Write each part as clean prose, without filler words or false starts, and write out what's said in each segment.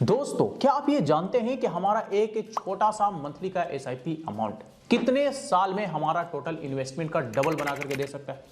दोस्तों, क्या आप ये जानते हैं कि हमारा एक छोटा सा मंथली का एसआईपी अमाउंट कितने साल में हमारा टोटल इन्वेस्टमेंट का डबल बना करके दे सकता है,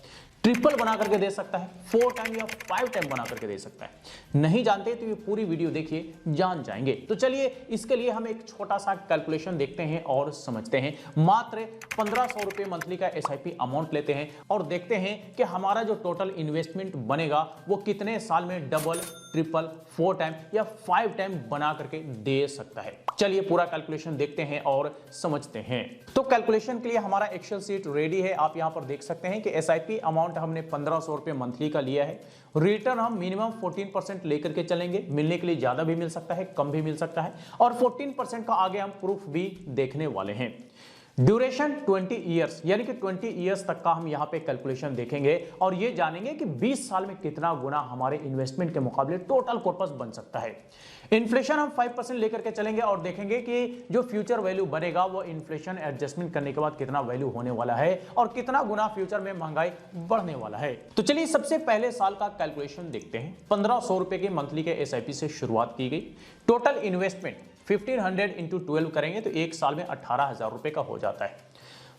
ट्रिपल बना करके दे सकता है, 4 टाइम या 5 टाइम बना करके दे सकता है। नहीं जानते तो ये पूरी वीडियो देखिए, जान जाएंगे। तो चलिए इसके लिए हम एक छोटा सा कैलकुलेशन देखते हैं और समझते हैं। मात्र 1500 रुपए मंथली का एसआईपी अमाउंट लेते हैं और देखते हैं कि हमारा जो टोटल इन्वेस्टमेंट बनेगा वो कितने साल में डबल, ट्रिपल, 4 टाइम या 5 टाइम बना करके दे सकता है। चलिए पूरा कैलकुलेशन देखते हैं और समझते हैं। तो कैलकुलेशन के लिए हमारा एक्सेल शीट रेडी है। आप यहां पर देख सकते हैं कि एसआईपी अमाउंट हमने 1500 रुपए मंथली का लिया है। रिटर्न हम मिनिमम 14% लेकर के चलेंगे। मिलने के लिए ज्यादा भी मिल सकता है, कम भी मिल सकता है, और 14% का आगे हम प्रूफ भी देखने वाले हैं। ड्यूरेशन 20 ईयर्स, यानी कि 20 ईयर्स तक का हम यहां पे कैलकुलेशन देखेंगे और ये जानेंगे कि 20 साल में कितना गुना हमारे इन्वेस्टमेंट के मुकाबले टोटल कॉर्पस बन सकता है। इन्फ्लेशन हम 5% लेकर के चलेंगे और देखेंगे कि जो फ्यूचर वैल्यू बनेगा वो इन्फ्लेशन एडजस्टमेंट करने के बाद कितना वैल्यू होने वाला है और कितना गुना फ्यूचर में महंगाई बढ़ने वाला है। तो चलिए सबसे पहले साल का कैलकुलेशन देखते हैं। 1500 रुपए के मंथली के एसआईपी से शुरुआत की गई। टोटल इन्वेस्टमेंट 1500 इंटू 12 करेंगे तो एक साल में 18,000 रुपए का हो जाता है।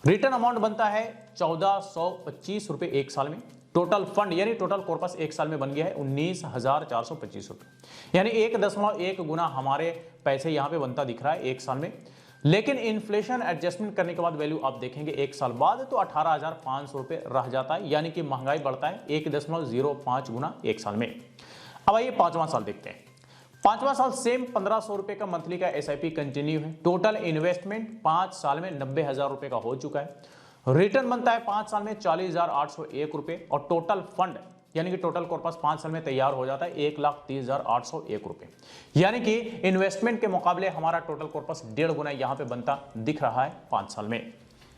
रिटर्न अमाउंट बनता है 1425 रुपए एक साल में। टोटल फंड यानी टोटल कॉर्पस एक साल में बन गया है 19,425 रुपए, यानी 1.1 गुना हमारे पैसे यहां पे बनता दिख रहा है एक साल में। लेकिन इन्फ्लेशन एडजस्टमेंट करने के बाद वैल्यू आप देखेंगे एक साल बाद तो 18,500 रुपए रह जाता है, यानी कि महंगाई बढ़ता है 1.05 गुना एक साल में। अब आइए पांचवां साल देखते हैं। पांचवा साल सेम 1500 रुपए का मंथली का एसआईपी कंटिन्यू है। टोटल इन्वेस्टमेंट 5 साल में 90,000 रुपए का हो चुका है। रिटर्न बनता है 5 साल में 40,801 रुपए और टोटल फंड यानी कि टोटल कॉर्पस 5 साल में तैयार हो जाता है 1,30,801 रुपए, यानी कि इन्वेस्टमेंट के मुकाबले हमारा टोटल कॉर्पस 1.5 गुना यहां पे बनता दिख रहा है 5 साल में।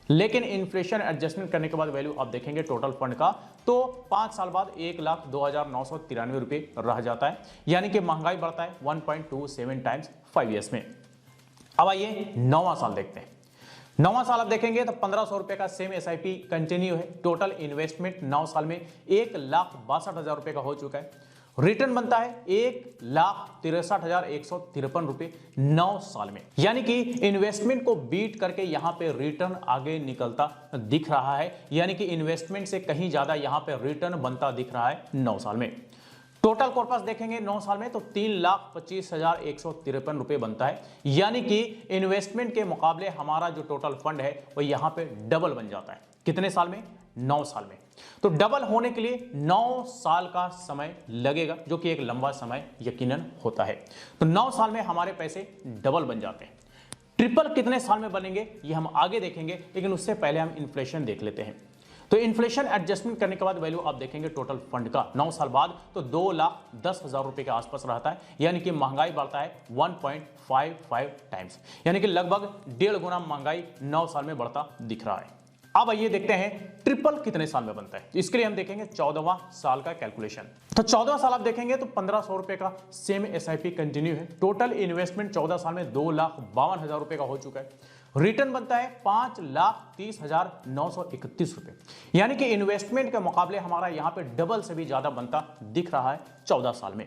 लेकिन इन्फ्लेशन एडजस्टमेंट करने के बाद वैल्यू आप देखेंगे टोटल फंड का तो 5 साल बाद 1,02,993 रुपए रह जाता है, यानी कि महंगाई बढ़ता है 1.27 टाइम्स 5 ईयर्स में। अब आइए नौवां साल देखते हैं। नौवां साल आप देखेंगे तो 1500 रुपए का सेम एसआईपी कंटिन्यू है। टोटल इन्वेस्टमेंट 9 साल में 1,62,000 रुपए का हो चुका है। रिटर्न बनता है 1,63,153 रुपए 9 साल में, यानी कि इन्वेस्टमेंट को बीट करके यहां पे रिटर्न आगे निकलता दिख रहा है, यानी कि इन्वेस्टमेंट से कहीं ज्यादा यहां पे रिटर्न बनता दिख रहा है 9 साल में। टोटल कॉर्पस देखेंगे 9 साल में तो 3,25,153 रुपए बनता है, यानी कि इन्वेस्टमेंट के मुकाबले हमारा जो टोटल फंड है वो यहां पे डबल बन जाता है। कितने साल में? 9 साल में। तो डबल होने के लिए 9 साल का समय लगेगा, जो कि एक लंबा समय यकीनन होता है। तो 9 साल में हमारे पैसे डबल बन जाते हैं। ट्रिपल कितने साल में बनेंगे ये हम आगे देखेंगे, लेकिन उससे पहले हम इन्फ्लेशन देख लेते हैं। तो इन्फ्लेशन एडजस्टमेंट करने के बाद वैल्यू आप देखेंगे टोटल फंड का 9 साल बाद तो 2,10,000 रुपए के आसपास रहता है, यानी कि महंगाई बढ़ता है 1.55 टाइम्स, यानी कि लगभग 1.5 गुना महंगाई 9 साल में बढ़ता दिख रहा है। अब आइए देखते हैं ट्रिपल कितने साल में बनता है। इसके लिए हम देखेंगे 14वां साल का कैलकुलेशन। तो 14वां साल आप देखेंगे तो 1500 रुपए का सेम एसआईपी कंटिन्यू है। टोटल इन्वेस्टमेंट 14 साल में 2,52,000 रुपए का हो चुका है। रिटर्न बनता है 5,30,931 रुपए, यानी कि इन्वेस्टमेंट के मुकाबले हमारा यहां पे डबल से भी ज्यादा बनता दिख रहा है 14 साल में।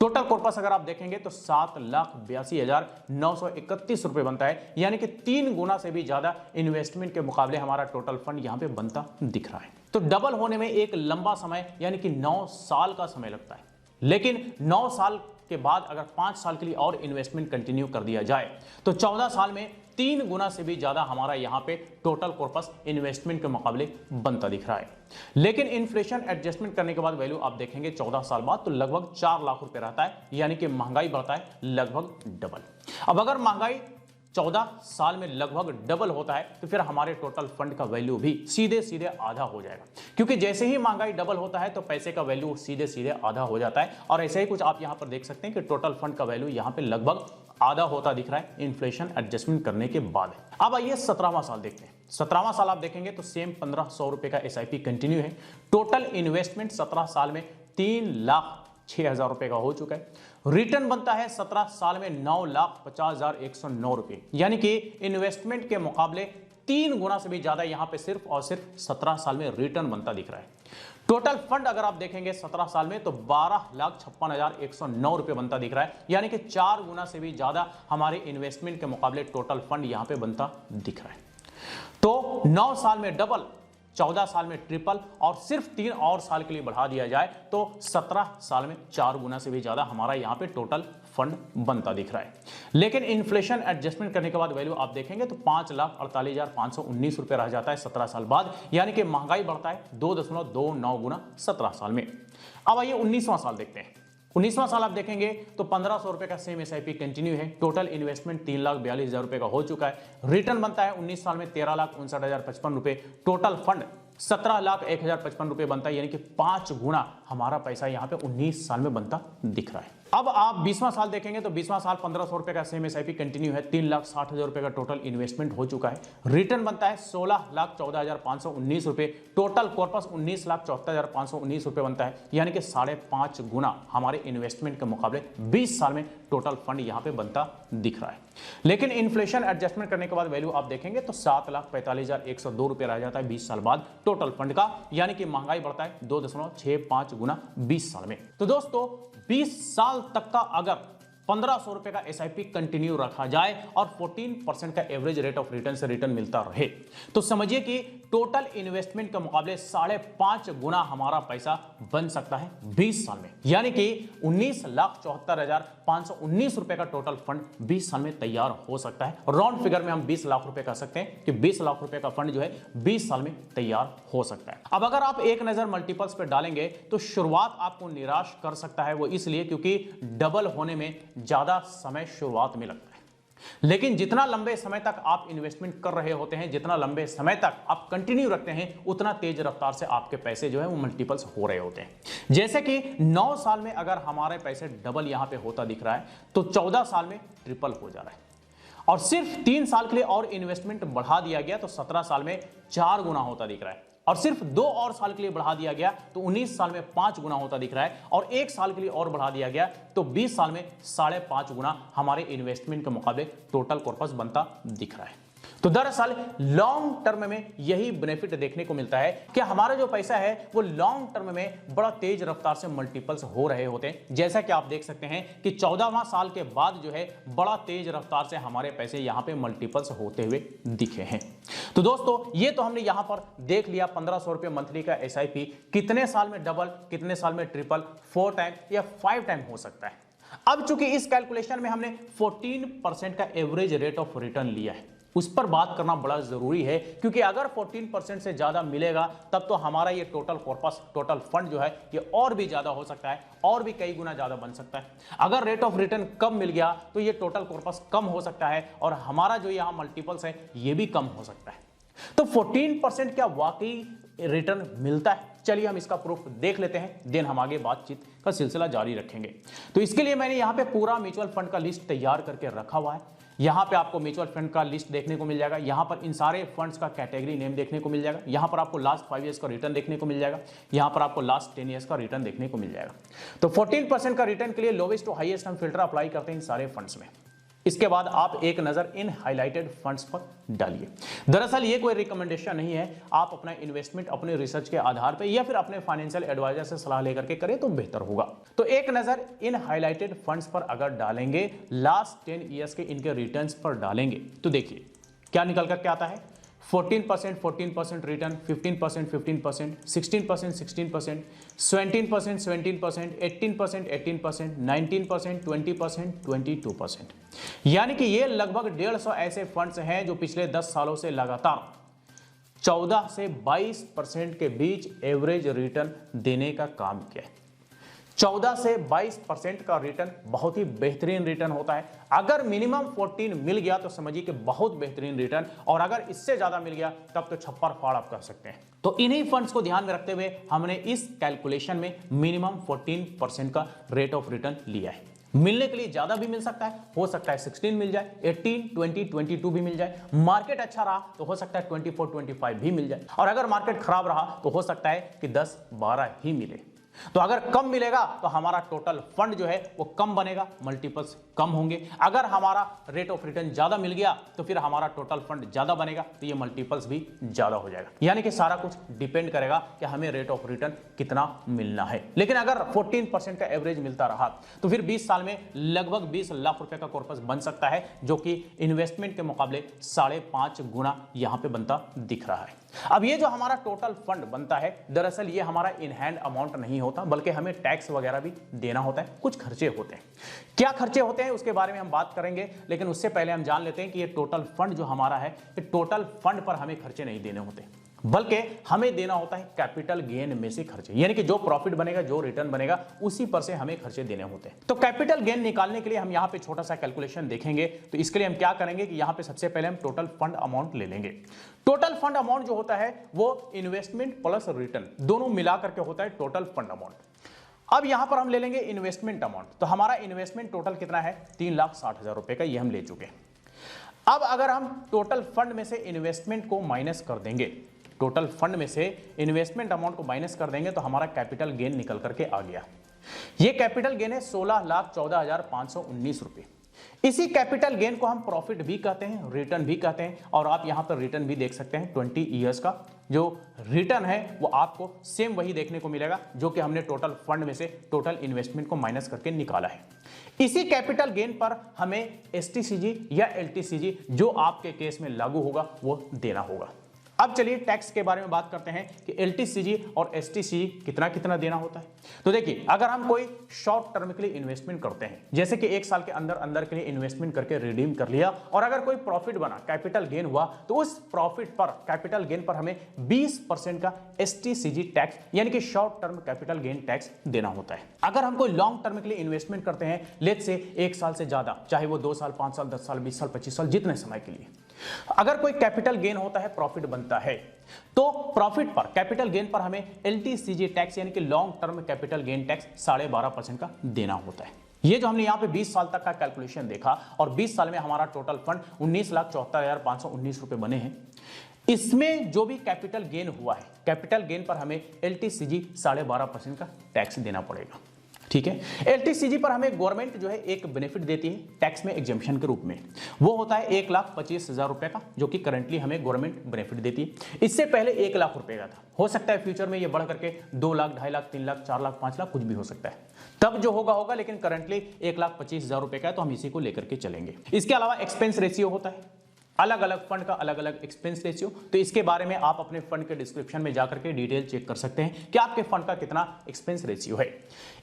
टोटल कॉर्पस अगर आप देखेंगे तो 7,82,931 रुपए बनता है, यानी कि 3 गुना से भी ज्यादा इन्वेस्टमेंट के मुकाबले हमारा टोटल फंड यहां पे बनता दिख रहा है। तो डबल होने में एक लंबा समय यानी कि 9 साल का समय लगता है, लेकिन 9 साल के बाद अगर 5 साल के लिए और इन्वेस्टमेंट कंटिन्यू कर दिया जाए तो 14 साल में 3 गुना से भी ज्यादा हमारा यहां पे टोटल कॉर्पस इन्वेस्टमेंट के मुकाबले बनता दिख रहा है। लेकिन इन्फ्लेशन एडजस्टमेंट करने के बाद वैल्यू आप देखेंगे 14 साल बाद तो लगभग 4 लाख रुपए रहता है, यानी कि महंगाई बढ़ता है लगभग डबल। अब अगर महंगाई 14 साल में लगभग डबल होता है तो फिर हमारे टोटल फंड का वैल्यू भी सीधे सीधे आधा हो जाएगा, क्योंकि जैसे ही महंगाई डबल होता है तो पैसे का वैल्यू सीधे सीधे आधा हो जाता है। और ऐसे ही कुछ आप यहां पर देख सकते हैं कि टोटल फंड का वैल्यू यहां पे लगभग आधा होता दिख रहा है इन्फ्लेशन एडजस्टमेंट करने के बाद। अब आइए 17वां साल देखते हैं। 17वां साल आप देखेंगे तो सेम 1500 रुपए का एसआईपी कंटिन्यू है। टोटल इन्वेस्टमेंट 17 साल में 3,06,000 रुपए का हो चुका है। रिटर्न बनता है 17 साल में 9,50,109 रुपए, यानी कि इन्वेस्टमेंट के मुकाबले 3 गुना से भी ज्यादा यहां पे सिर्फ और सिर्फ 17 साल में रिटर्न बनता दिख रहा है। टोटल फंड अगर आप देखेंगे 17 साल में तो 12,56,109 रुपए बनता दिख रहा है, यानी कि 4 गुना से भी ज्यादा हमारे इन्वेस्टमेंट के मुकाबले टोटल फंड यहां पे बनता दिख रहा है। तो 9 साल में डबल, 14 साल में ट्रिपल और सिर्फ 3 और साल के लिए बढ़ा दिया जाए तो 17 साल में 4 गुना से भी ज्यादा हमारा यहां पे टोटल फंड बनता दिख रहा है। लेकिन इन्फ्लेशन एडजस्टमेंट करने के बाद वैल्यू आप देखेंगे तो 5,48,519 रुपए रह जाता है 17 साल बाद, यानी कि महंगाई बढ़ता है 2.29 गुना 17 साल में। अब आइए 19वां साल देखते हैं। 19वां साल आप देखेंगे तो 1,500 रुपए का सेम एसआईपी कंटिन्यू है। टोटल इन्वेस्टमेंट 3,42,000 रुपए का हो चुका है। रिटर्न बनता है 19 साल में 13,59,055 रुपए। टोटल फंड 17,01,055 रुपए बनता है, यानी कि 5 गुना हमारा पैसा यहां पे 19 साल में बनता दिख रहा है। अब आप 20वां साल देखेंगे तो 20वां साल 1,500 रुपए का सेम एसआईपी कंटिन्यू है। 3,60,000 रुपए का टोटल इन्वेस्टमेंट हो चुका है। रिटर्न बनता है 16,14,519 रुपए। टोटल कॉर्पस 19,74,519 रुपए बनता है, यानी कि 5.5 गुना हमारे इन्वेस्टमेंट के मुकाबले 20 साल में टोटल फंड यहां पे बनता दिख रहा है। लेकिन इन्फ्लेशन एडजस्टमेंट करने के बाद वैल्यू आप देखेंगे तो 7,45,102 रुपए रह जाता है 20 साल बाद टोटल फंड का, यानी कि महंगाई बढ़ता है 2.65 गुना 20 साल में। तो दोस्तों 20 साल तक का अगर 1,500 रुपए का एसआईपी कंटिन्यू रखा जाए और 14% का एवरेज रेट ऑफ रिटर्न से रिटर्न मिलता रहे तो समझिए कि टोटल इन्वेस्टमेंट के मुकाबले 5.5 गुना हमारा पैसा बन सकता है 20 साल में, यानी कि 19,74,519 रुपए का टोटल फंड 20 साल में तैयार हो सकता है। राउंड फिगर में हम 20 लाख रुपए कह सकते हैं कि 20 लाख रुपए का फंड जो है 20 साल में तैयार हो सकता है। अब अगर आप एक नजर मल्टीपल्स पे डालेंगे तो शुरुआत आपको निराश कर सकता है, वो इसलिए क्योंकि डबल होने में ज्यादा समय शुरुआत में लगता है, लेकिन जितना लंबे समय तक आप इन्वेस्टमेंट कर रहे होते हैं, जितना लंबे समय तक आप कंटिन्यू रखते हैं, उतना तेज रफ्तार से आपके पैसे जो है वो मल्टीपल्स हो रहे होते हैं। जैसे कि 9 साल में अगर हमारे पैसे डबल यहां पे होता दिख रहा है तो 14 साल में ट्रिपल हो जा रहा है, और सिर्फ 3 साल के लिए और इन्वेस्टमेंट बढ़ा दिया गया तो 17 साल में 4 गुना होता दिख रहा है, और सिर्फ 2 और साल के लिए बढ़ा दिया गया तो 19 साल में 5 गुना होता दिख रहा है, और 1 साल के लिए और बढ़ा दिया गया तो 20 साल में 5.5 गुना हमारे इन्वेस्टमेंट के मुकाबले टोटल कॉर्पस बनता दिख रहा है। तो दरअसल लॉन्ग टर्म में यही बेनिफिट देखने को मिलता है कि हमारा जो पैसा है वो लॉन्ग टर्म में बड़ा तेज रफ्तार से मल्टीपल्स हो रहे होते हैं। जैसा कि आप देख सकते हैं कि 14वां साल के बाद जो है बड़ा तेज रफ्तार से हमारे पैसे यहां पे मल्टीपल्स होते हुए दिखे हैं। तो दोस्तों ये तो हमने यहां पर देख लिया 1,500 रुपए मंथली का एसआईपी कितने साल में डबल, कितने साल में ट्रिपल, 4 टाइम या 5 टाइम हो सकता है। अब चूंकि इस कैलकुलेशन में हमने 14% का एवरेज रेट ऑफ रिटर्न लिया है, उस पर बात करना बड़ा जरूरी है, क्योंकि अगर 14% से ज्यादा मिलेगा तब तो हमारा ये टोटल कॉर्पस, टोटल फंड जो है ये और भी ज्यादा हो सकता है, और भी कई गुना ज्यादा बन सकता है। अगर रेट ऑफ रिटर्न कम मिल गया तो ये टोटल कॉर्पस कम हो सकता है और हमारा जो यहां मल्टीपल्स है ये भी कम हो सकता है। तो 14% क्या वाकई रिटर्न मिलता है? चलिए हम इसका प्रूफ देख लेते हैं, देन हम आगे बातचीत का सिलसिला जारी रखेंगे। तो इसके लिए मैंने यहां पे पूरा म्यूचुअल फंड का लिस्ट तैयार करके रखा हुआ है। यहां पे आपको म्यूचुअल फंड का लिस्ट देखने को मिल जाएगा, यहां पर इन सारे फंड्स का कैटेगरी नेम देखने को मिल जाएगा, यहां पर आपको लास्ट 5 ईयर्स का रिटर्न देखने को मिल जाएगा, यहां पर आपको लास्ट 10 ईयर्स का रिटर्न देखने को मिल जाएगा। तो 14% का रिटर्न के लिए लोवेस्ट टू हाईएस्ट हम फिल्टर अप्लाई करते हैं इन सारे फंड्स में। इसके बाद आप एक नजर इन हाइलाइटेड फंड्स पर डालिए। दरअसल ये कोई रिकमेंडेशन नहीं है, आप अपना इन्वेस्टमेंट अपने रिसर्च के आधार पर या फिर अपने फाइनेंशियल एडवाइजर से सलाह लेकर के करें तो बेहतर होगा। तो एक नजर इन हाइलाइटेड फंड्स पर अगर डालेंगे, लास्ट 10 ईयर्स के इनके रिटर्न्स पर डालेंगे तो देखिए क्या निकल कर क्या आता है। 14% रिटर्न, 15% 16%, 17%, 17%, 18%, 19%, 20%, 22%। यानी कि ये लगभग 150 ऐसे फंड्स हैं जो पिछले 10 सालों से लगातार 14 से 22% के बीच एवरेज रिटर्न देने का काम किया है। 14 से 22% का रिटर्न बहुत ही बेहतरीन रिटर्न होता है। अगर मिनिमम 14 मिल गया तो समझिए कि बहुत बेहतरीन रिटर्न, और अगर इससे ज्यादा मिल गया तब तो छप्पर फाड़ आप कर सकते हैं। तो इन्हीं फंड्स को ध्यान में रखते हुए हमने इस कैलकुलेशन में मिनिमम 14% का रेट ऑफ रिटर्न लिया है। मिलने के लिए ज्यादा भी मिल सकता है, हो सकता है 16 मिल जाए, 18, 20, 22 भी मिल जाए। मार्केट अच्छा रहा तो हो सकता है 24, 25 भी मिल जाए, और अगर मार्केट खराब रहा तो हो सकता है कि 10, 12 ही मिले। तो अगर कम मिलेगा तो हमारा टोटल फंड जो है वो कम बनेगा, मल्टीपल्स कम होंगे। अगर हमारा रेट ऑफ रिटर्न ज्यादा मिल गया तो फिर हमारा टोटल फंड ज्यादा बनेगा, तो ये मल्टीपल्स भी ज्यादा हो जाएगा। यानी कि सारा कुछ डिपेंड करेगा कि हमें रेट ऑफ रिटर्न कितना मिलना है। लेकिन अगर 14% का एवरेज मिलता रहा तो फिर 20 साल में लगभग 20 लाख रुपए का कॉर्पस बन सकता है, जो कि इन्वेस्टमेंट के मुकाबले 5.5 गुना यहां पे बनता दिख रहा है। अब ये जो हमारा टोटल फंड बनता है, दरअसल ये हमारा इन हैंड अमाउंट नहीं होता, बल्कि हमें टैक्स वगैरह भी देना होता है, कुछ खर्चे होते हैं। क्या खर्चे होते हैं उसके बारे में हम बात करेंगे, लेकिन उससे पहले हम जान लेते हैं कि ये टोटल फंड जो हमारा है, ये टोटल फंड पर हमें खर्चे नहीं देने होते, बल्कि हमें देना होता है कैपिटल गेन में से खर्चे। यानी कि जो प्रॉफिट बनेगा, जो रिटर्न बनेगा, उसी पर से हमें खर्चे देने होते हैं। तो कैपिटल गेन निकालने के लिए हम यहां पे छोटा सा कैलकुलेशन देखेंगे। तो इसके लिए हम क्या करेंगे कि यहां पे सबसे पहले हम टोटल फंड अमाउंट ले लेंगे। टोटल फंड अमाउंट जो होता है वो इन्वेस्टमेंट प्लस रिटर्न दोनों मिला करके होता है टोटल फंड अमाउंट। अब यहां पर हम ले लेंगे इन्वेस्टमेंट अमाउंट। तो हमारा इन्वेस्टमेंट टोटल कितना है? 3,60,000 रुपए का, ये हम ले चुके हैं। अब अगर हम टोटल फंड में से इन्वेस्टमेंट को माइनस कर देंगे, टोटल फंड में से इन्वेस्टमेंट अमाउंट को माइनस कर देंगे, तो हमारा कैपिटल गेन निकल करके आ गया। ये कैपिटल गेन है 16,14,519 रुपए। इसी कैपिटल गेन को हम प्रॉफिट भी कहते हैं, रिटर्न भी कहते हैं, और आप यहां पर रिटर्न भी देख सकते हैं। 20 ईयर्स का जो रिटर्न है वो आपको सेम वही देखने को मिलेगा जो कि हमने टोटल फंड में से टोटल इन्वेस्टमेंट को माइनस करके निकाला है। इसी कैपिटल गेन पर हमें एसटीसीजी या एलटीसीजी जो आपके केस में लागू होगा वो देना होगा। अब चलिए टैक्स के बारे में बात करते हैं कि एलटीसीजी और एसटीसीजी कितना कितना देना होता है। तो देखिए, अगर हम कोई शॉर्ट टर्म के लिए इन्वेस्टमेंट करते हैं, जैसे कि 1 साल के अंदर अंदर के लिए इन्वेस्टमेंट करके रिडीम कर लिया, और अगर कोई प्रॉफिट बना, कैपिटल गेन हुआ, तो उस प्रॉफिट पर, कैपिटल गेन पर हमें 20% का एसटीसीजी टैक्स यानी कि short term capital gain tax देना होता है। अगर हम कोई लॉन्ग टर्म के लिए इन्वेस्टमेंट करते हैं, लेट्स से 1 साल से ज्यादा, चाहे वो 2 साल, 5 साल, 10 साल, 20 साल, 25 साल, जितने समय के लिए, अगर कोई कैपिटल गेन होता है, प्रॉफिट बनता है, तो प्रॉफिट पर, कैपिटल गेन पर हमें एलटीसीजी टैक्स यानी कि long term capital gain tax 12.5% का देना होता है। ये जो हमने यहां पे 20 साल तक का कैलकुलेशन देखा, और 20 साल में हमारा टोटल फंड 19,74,519 रुपए बने हैं। इसमें जो भी कैपिटल गेन हुआ है, कैपिटल गेन पर हमें एलटीसीजी 12.5% का टैक्स देना पड़ेगा। ठीक है, एलटीसीजी पर हमें गवर्नमेंट जो है एक बेनिफिट देती है टैक्स में एग्जेम्पशन के रूप में, वो होता है 1,25,000 रुपए का, जो कि करंटली हमें गवर्नमेंट बेनिफिट देती है। इससे पहले 1 लाख रुपए का था, हो सकता है फ्यूचर में ये बढ़ करके 2 लाख, 2.5 लाख, 3 लाख, 4 लाख, 5 लाख कुछ भी हो सकता है, तब जो होगा, लेकिन करंटली 1,25,000 रुपए का है, तो हम इसी को लेकर के चलेंगे। इसके अलावा एक्सपेंस रेशियो होता है, अलग अलग फंड का अलग अलग एक्सपेंस रेशियो। तो इसके बारे में आप अपने फंड के डिस्क्रिप्शन में जाकर के डिटेल चेक कर सकते हैं कि आपके फंड का कितना एक्सपेंस रेशियो है।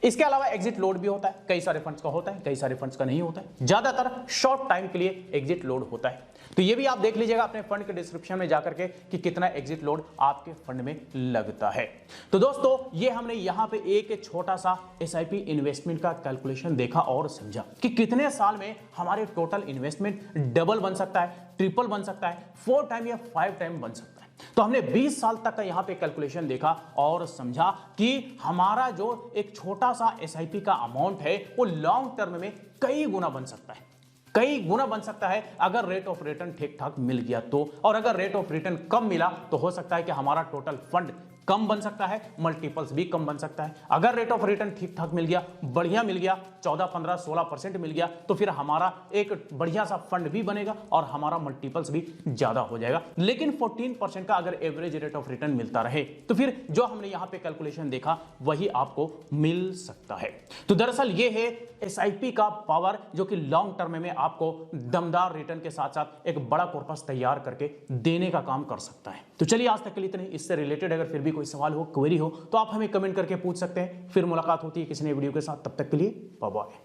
इसके अलावा एग्जिट लोड भी होता है, कई सारे फंड्स का होता है, कई सारे फंड्स का नहीं होता है, ज्यादातर शॉर्ट टाइम के लिए एग्जिट लोड होता है। तो ये भी आप देख लीजिएगा अपने फंड के डिस्क्रिप्शन में जाकर के कि कितना एग्जिट लोड आपके फंड में लगता है। तो दोस्तों, ये हमने यहां पे एक छोटा सा एसआईपी इन्वेस्टमेंट का कैलकुलेशन देखा और समझा कि कितने साल में हमारे टोटल इन्वेस्टमेंट डबल बन सकता है, ट्रिपल बन सकता है, 4 टाइम या 5 टाइम बन सकता है। तो हमने 20 साल तक का यहां पे कैलकुलेशन देखा और समझा कि हमारा जो एक छोटा सा एसआईपी का अमाउंट है वो लॉन्ग टर्म में कई गुना बन सकता है, कई गुना बन सकता है अगर रेट ऑफ रिटर्न ठीक ठाक मिल गया तो। और अगर रेट ऑफ रिटर्न कम मिला तो हो सकता है कि हमारा टोटल फंड कम बन सकता है, मल्टीपल्स भी कम बन सकता है। अगर रेट ऑफ रिटर्न ठीक ठाक मिल गया, बढ़िया मिल गया, 14, 15, 16% मिल गया, तो फिर हमारा एक बढ़िया सा फंड भी बनेगा और हमारा मल्टीपल्स भी ज्यादा हो जाएगा। लेकिन 14% का अगर एवरेज रेट ऑफ रिटर्न मिलता रहे तो फिर जो हमने यहां पे कैलकुलेशन देखा वही आपको मिल सकता है। तो दरअसल ये है एसआईपी का पावर, जो कि लॉन्ग टर्म में आपको दमदार रिटर्न के साथ साथ एक बड़ा कॉर्पस तैयार करके देने का काम कर सकता है। तो चलिए, आज तक के लिए इतने। इससे रिलेटेड अगर फिर भी कोई सवाल हो, क्वेरी हो, तो आप हमें कमेंट करके पूछ सकते हैं। फिर मुलाकात होती है किसी नए वीडियो के साथ, तब तक के लिए बाय बाय।